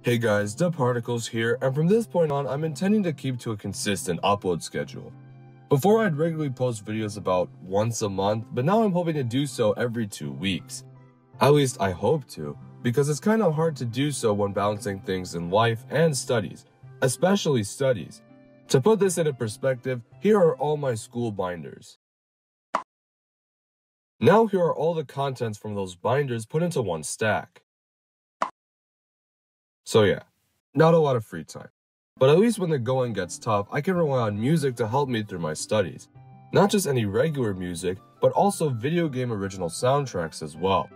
Hey guys, dehparticles here, and from this point on, I'm intending to keep to a consistent upload schedule. Before, I'd regularly post videos about once a month, but now I'm hoping to do so every 2 weeks. At least I hope to, because it's kinda hard to do so when balancing things in life and studies, especially studies. To put this into perspective, here are all my school binders. Now here are all the contents from those binders put into one stack. So yeah, not a lot of free time. But at least when the going gets tough, I can rely on music to help me through my studies. Not just any regular music, but also video game original soundtracks as well.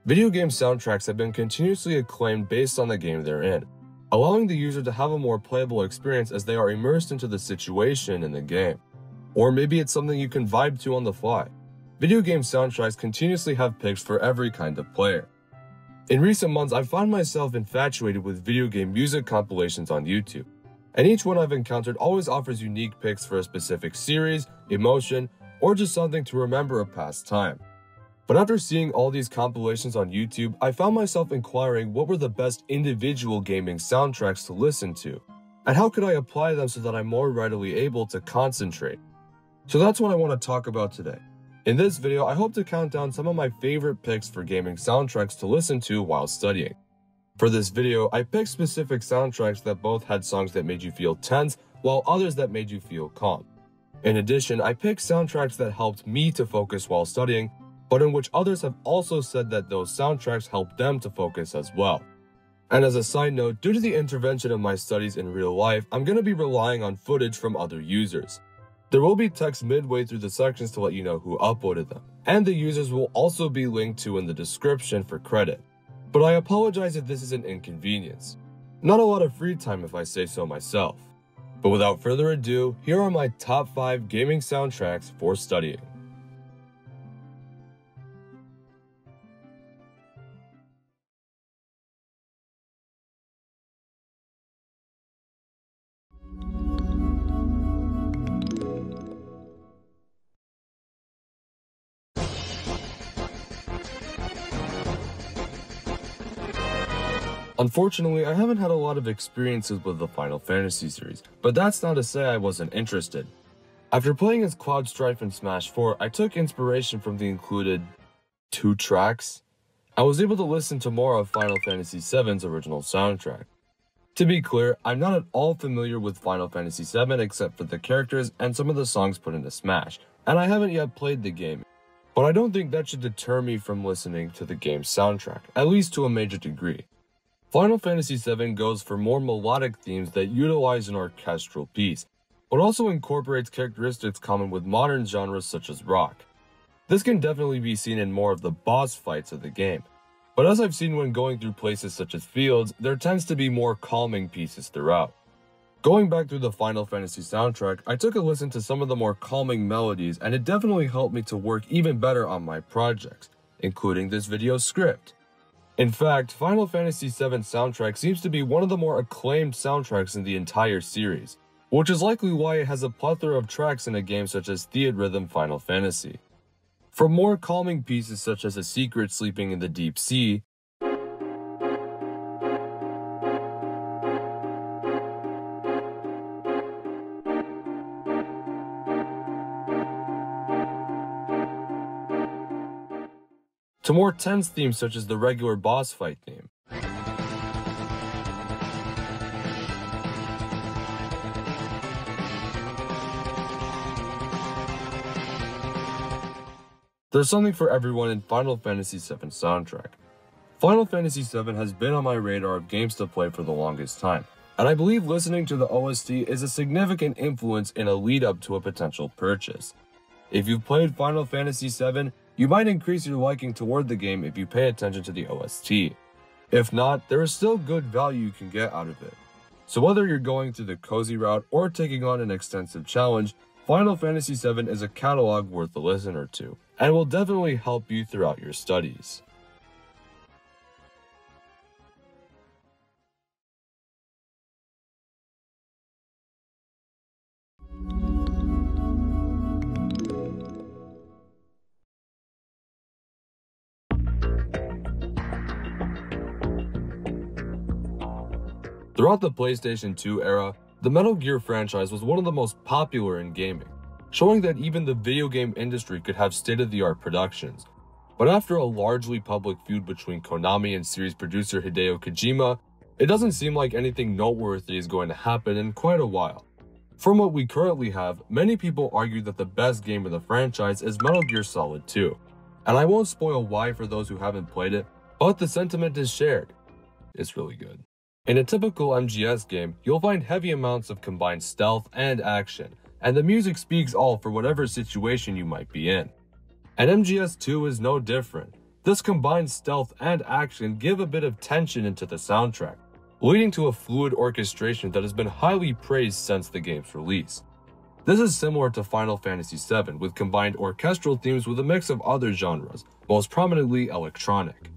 Video game soundtracks have been continuously acclaimed based on the game they're in, allowing the user to have a more playable experience as they are immersed into the situation in the game. Or maybe it's something you can vibe to on the fly. Video game soundtracks continuously have picks for every kind of player. In recent months, I've found myself infatuated with video game music compilations on YouTube, and each one I've encountered always offers unique picks for a specific series, emotion, or just something to remember a past time. But after seeing all these compilations on YouTube, I found myself inquiring what were the best individual gaming soundtracks to listen to, and how could I apply them so that I'm more readily able to concentrate. So that's what I want to talk about today. In this video, I hope to count down some of my favorite picks for gaming soundtracks to listen to while studying. For this video, I picked specific soundtracks that both had songs that made you feel tense, while others that made you feel calm. In addition, I picked soundtracks that helped me to focus while studying, but in which others have also said that those soundtracks helped them to focus as well. And as a side note, due to the intervention of my studies in real life, I'm going to be relying on footage from other users. There will be text midway through the sections to let you know who uploaded them, and the users will also be linked to in the description for credit. But I apologize if this is an inconvenience. Not a lot of free time if I say so myself. But without further ado, here are my top 5 gaming soundtracks for studying. Unfortunately, I haven't had a lot of experiences with the Final Fantasy series, but that's not to say I wasn't interested. After playing as Cloud Strife in Smash 4, I took inspiration from the included 2 tracks. I was able to listen to more of Final Fantasy VII's original soundtrack. To be clear, I'm not at all familiar with Final Fantasy VII except for the characters and some of the songs put into Smash, and I haven't yet played the game. But I don't think that should deter me from listening to the game's soundtrack, at least to a major degree. Final Fantasy VII goes for more melodic themes that utilize an orchestral piece, but also incorporates characteristics common with modern genres such as rock. This can definitely be seen in more of the boss fights of the game, but as I've seen when going through places such as fields, there tends to be more calming pieces throughout. Going back through the Final Fantasy soundtrack, I took a listen to some of the more calming melodies, and it definitely helped me to work even better on my projects, including this video's script. In fact, Final Fantasy VII soundtrack seems to be one of the more acclaimed soundtracks in the entire series, which is likely why it has a plethora of tracks in a game such as Theatrhythm Final Fantasy. From more calming pieces such as A Secret Sleeping in the Deep Sea, to more tense themes such as the regular boss fight theme. There's something for everyone in Final Fantasy VII soundtrack. Final Fantasy VII has been on my radar of games to play for the longest time, and I believe listening to the OST is a significant influence in a lead up to a potential purchase. If you've played Final Fantasy VII, you might increase your liking toward the game if you pay attention to the OST. If not, there is still good value you can get out of it. So whether you're going through the cozy route or taking on an extensive challenge, Final Fantasy VII is a catalog worth a listen or two, and will definitely help you throughout your studies. Throughout the PlayStation 2 era, the Metal Gear franchise was one of the most popular in gaming, showing that even the video game industry could have state-of-the-art productions. But after a largely public feud between Konami and series producer Hideo Kojima, it doesn't seem like anything noteworthy is going to happen in quite a while. From what we currently have, many people argue that the best game of the franchise is Metal Gear Solid 2. And I won't spoil why for those who haven't played it, but the sentiment is shared. It's really good. In a typical MGS game, you'll find heavy amounts of combined stealth and action, and the music speaks all for whatever situation you might be in. And MGS2 is no different. This combined stealth and action give a bit of tension into the soundtrack, leading to a fluid orchestration that has been highly praised since the game's release. This is similar to Final Fantasy VII, with combined orchestral themes with a mix of other genres, most prominently electronic.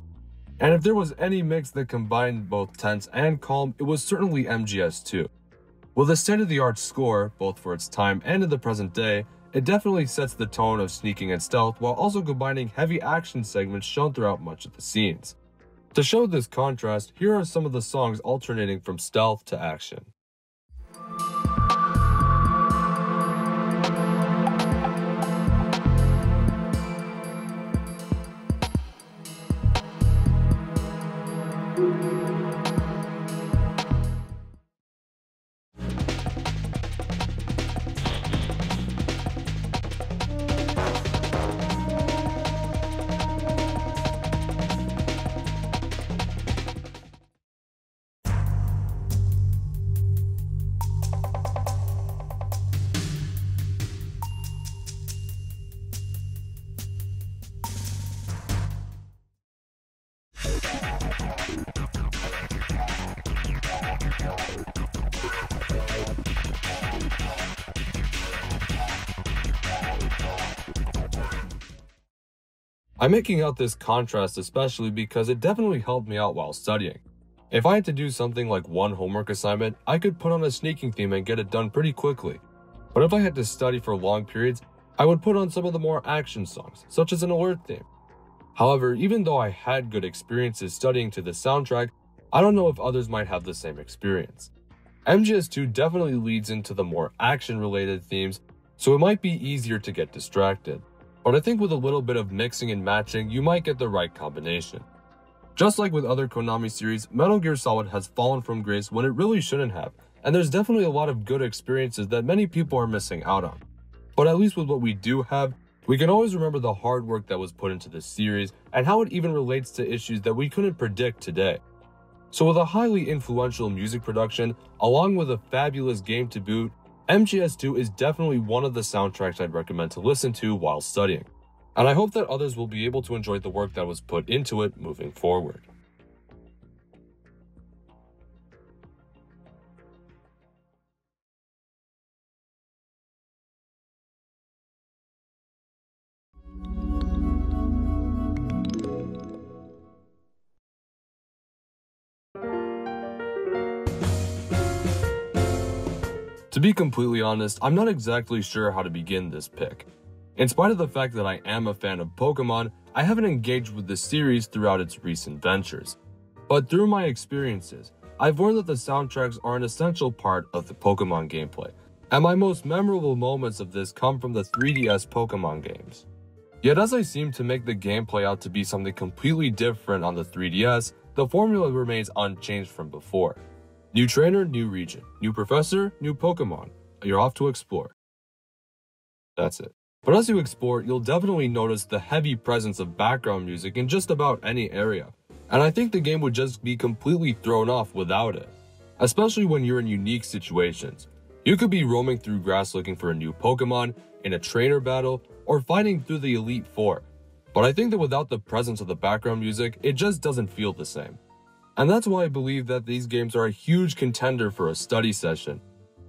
And if there was any mix that combined both tense and calm, it was certainly MGS2. With a state-of-the-art score, both for its time and in the present day, it definitely sets the tone of sneaking and stealth while also combining heavy action segments shown throughout much of the scenes. To show this contrast, here are some of the songs alternating from stealth to action. I'm making out this contrast especially because it definitely helped me out while studying. If I had to do something like one homework assignment, I could put on a sneaking theme and get it done pretty quickly. But if I had to study for long periods, I would put on some of the more action songs, such as an alert theme. However, even though I had good experiences studying to the soundtrack, I don't know if others might have the same experience. MGS2 definitely leads into the more action-related themes, so it might be easier to get distracted. But I think with a little bit of mixing and matching, you might get the right combination. Just like with other Konami series, Metal Gear Solid has fallen from grace when it really shouldn't have, and there's definitely a lot of good experiences that many people are missing out on. But at least with what we do have, we can always remember the hard work that was put into this series and how it even relates to issues that we couldn't predict today. So with a highly influential music production, along with a fabulous game to boot, MGS2 is definitely one of the soundtracks I'd recommend to listen to while studying, and I hope that others will be able to enjoy the work that was put into it moving forward. To be completely honest, I'm not exactly sure how to begin this pick. In spite of the fact that I am a fan of Pokemon, I haven't engaged with the series throughout its recent ventures. But through my experiences, I've learned that the soundtracks are an essential part of the Pokemon gameplay, and my most memorable moments of this come from the 3DS Pokemon games. Yet as I seem to make the gameplay out to be something completely different on the 3DS, the formula remains unchanged from before. New trainer, new region. New professor, new Pokemon. You're off to explore. That's it. But as you explore, you'll definitely notice the heavy presence of background music in just about any area. And I think the game would just be completely thrown off without it. Especially when you're in unique situations. You could be roaming through grass looking for a new Pokemon, in a trainer battle, or fighting through the Elite Four. But I think that without the presence of the background music, it just doesn't feel the same. And that's why I believe that these games are a huge contender for a study session.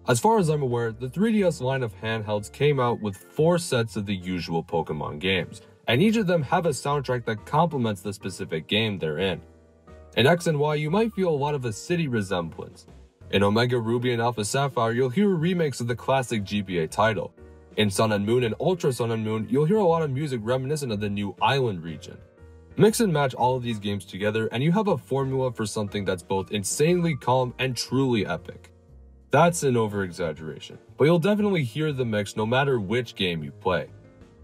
As far as I'm aware, the 3DS line of handhelds came out with 4 sets of the usual Pokemon games, and each of them have a soundtrack that complements the specific game they're in. In X and Y, you might feel a lot of a city resemblance. In Omega Ruby and Alpha Sapphire, you'll hear remakes of the classic GBA title. In Sun and Moon and Ultra Sun and Moon, you'll hear a lot of music reminiscent of the new Island region. Mix and match all of these games together and you have a formula for something that's both insanely calm and truly epic. That's an over-exaggeration, but you'll definitely hear the mix no matter which game you play.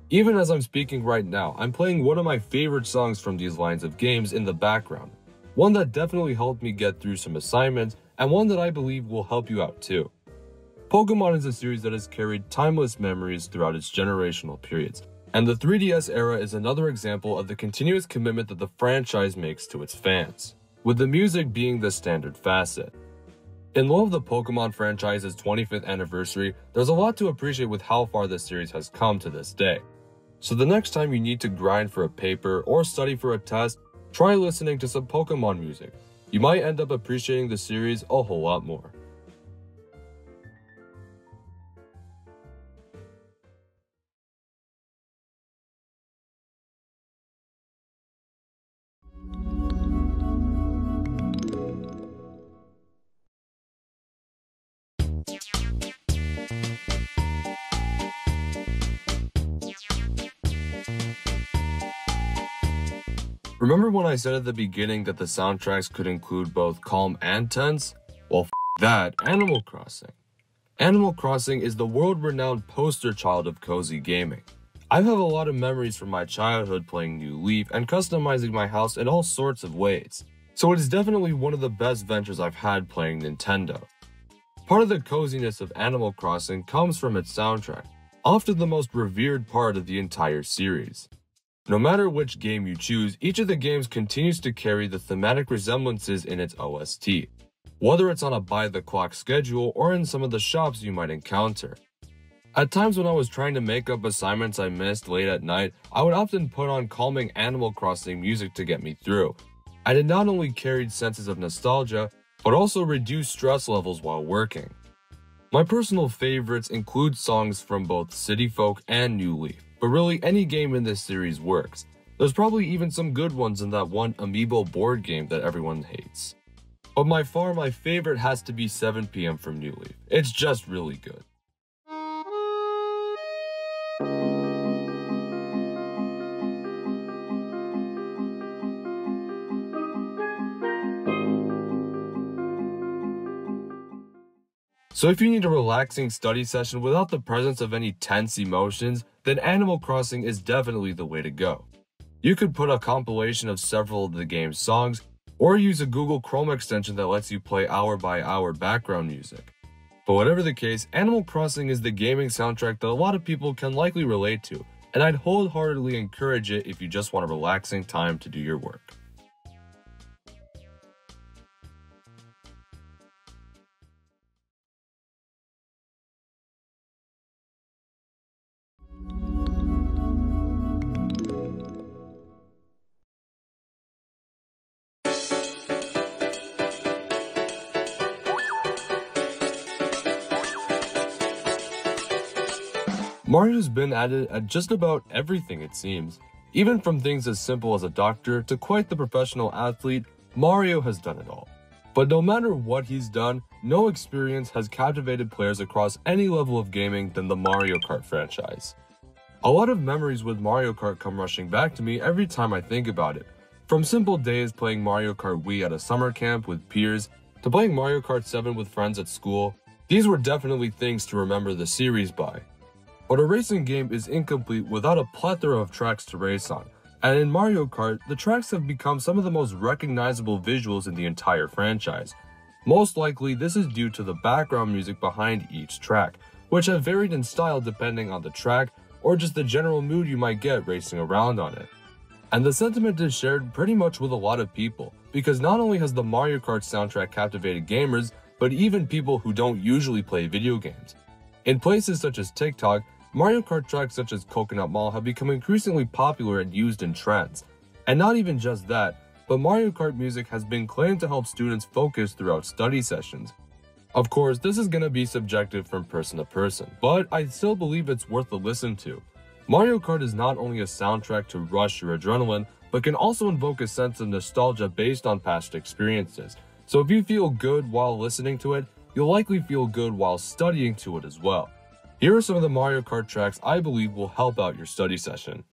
Even as I'm speaking right now, I'm playing one of my favorite songs from these lines of games in the background. One that definitely helped me get through some assignments, and one that I believe will help you out too. Pokemon is a series that has carried timeless memories throughout its generational periods, and the 3DS era is another example of the continuous commitment that the franchise makes to its fans, with the music being the standard facet. In lieu of the Pokemon franchise's 25th anniversary, there's a lot to appreciate with how far this series has come to this day. So the next time you need to grind for a paper or study for a test, try listening to some Pokemon music. You might end up appreciating the series a whole lot more. Remember when I said at the beginning that the soundtracks could include both calm and tense? Well, that, Animal Crossing. Animal Crossing is the world-renowned poster child of cozy gaming. I have a lot of memories from my childhood playing New Leaf and customizing my house in all sorts of ways, so it is definitely one of the best ventures I've had playing Nintendo. Part of the coziness of Animal Crossing comes from its soundtrack, often the most revered part of the entire series. No matter which game you choose, each of the games continues to carry the thematic resemblances in its OST, whether it's on a by-the-clock schedule or in some of the shops you might encounter. At times when I was trying to make up assignments I missed late at night, I would often put on calming Animal Crossing music to get me through, and it not only carried senses of nostalgia, but also reduced stress levels while working. My personal favorites include songs from both City Folk and New Leaf, but really any game in this series works. There's probably even some good ones in that one Amiibo board game that everyone hates. But by far my favorite has to be 7 PM from New Leaf. It's just really good. So if you need a relaxing study session without the presence of any tense emotions, then Animal Crossing is definitely the way to go. You could put a compilation of several of the game's songs, or use a Google Chrome extension that lets you play hour-by-hour background music. But whatever the case, Animal Crossing is the gaming soundtrack that a lot of people can likely relate to, and I'd wholeheartedly encourage it if you just want a relaxing time to do your work. Mario's been added at just about everything it seems. Even from things as simple as a doctor to quite the professional athlete, Mario has done it all. But no matter what he's done, no experience has captivated players across any level of gaming than the Mario Kart franchise. A lot of memories with Mario Kart come rushing back to me every time I think about it. From simple days playing Mario Kart Wii at a summer camp with peers, to playing Mario Kart 7 with friends at school, these were definitely things to remember the series by. But a racing game is incomplete without a plethora of tracks to race on, and in Mario Kart, the tracks have become some of the most recognizable visuals in the entire franchise. Most likely, this is due to the background music behind each track, which have varied in style depending on the track or just the general mood you might get racing around on it. And the sentiment is shared pretty much with a lot of people, because not only has the Mario Kart soundtrack captivated gamers, but even people who don't usually play video games. In places such as TikTok, Mario Kart tracks such as Coconut Mall have become increasingly popular and used in trends. And not even just that, but Mario Kart music has been claimed to help students focus throughout study sessions. Of course, this is going to be subjective from person to person, but I still believe it's worth a listen to. Mario Kart is not only a soundtrack to rush your adrenaline, but can also invoke a sense of nostalgia based on past experiences. So if you feel good while listening to it, you'll likely feel good while studying to it as well. Here are some of the Mario Kart tracks I believe will help out your study session.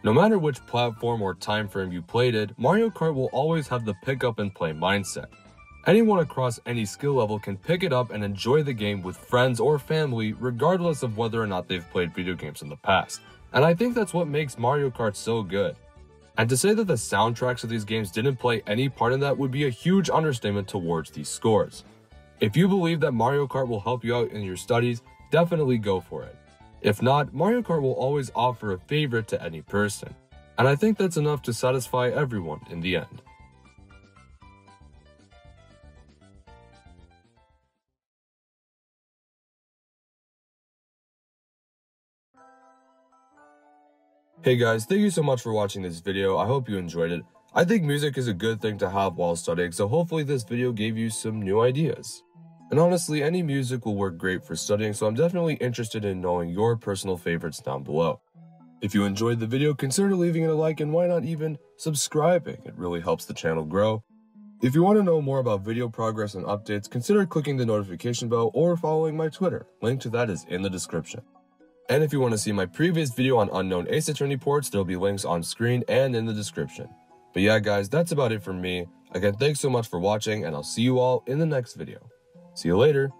No matter which platform or time frame you played it, Mario Kart will always have the pick up and play mindset. Anyone across any skill level can pick it up and enjoy the game with friends or family regardless of whether or not they've played video games in the past. And I think that's what makes Mario Kart so good. And to say that the soundtracks of these games didn't play any part in that would be a huge understatement towards these scores. If you believe that Mario Kart will help you out in your studies, definitely go for it. If not, Mario Kart will always offer a favorite to any person, and I think that's enough to satisfy everyone in the end. Hey guys, thank you so much for watching this video. I hope you enjoyed it. I think music is a good thing to have while studying, so hopefully this video gave you some new ideas. And honestly, any music will work great for studying, so I'm definitely interested in knowing your personal favorites down below. If you enjoyed the video, consider leaving it a like and why not even subscribing? It really helps the channel grow. If you want to know more about video progress and updates, consider clicking the notification bell or following my Twitter. Link to that is in the description. And if you want to see my previous video on unknown Ace Attorney ports, there'll be links on screen and in the description. But yeah guys, that's about it from me. Again, thanks so much for watching and I'll see you all in the next video. See you later.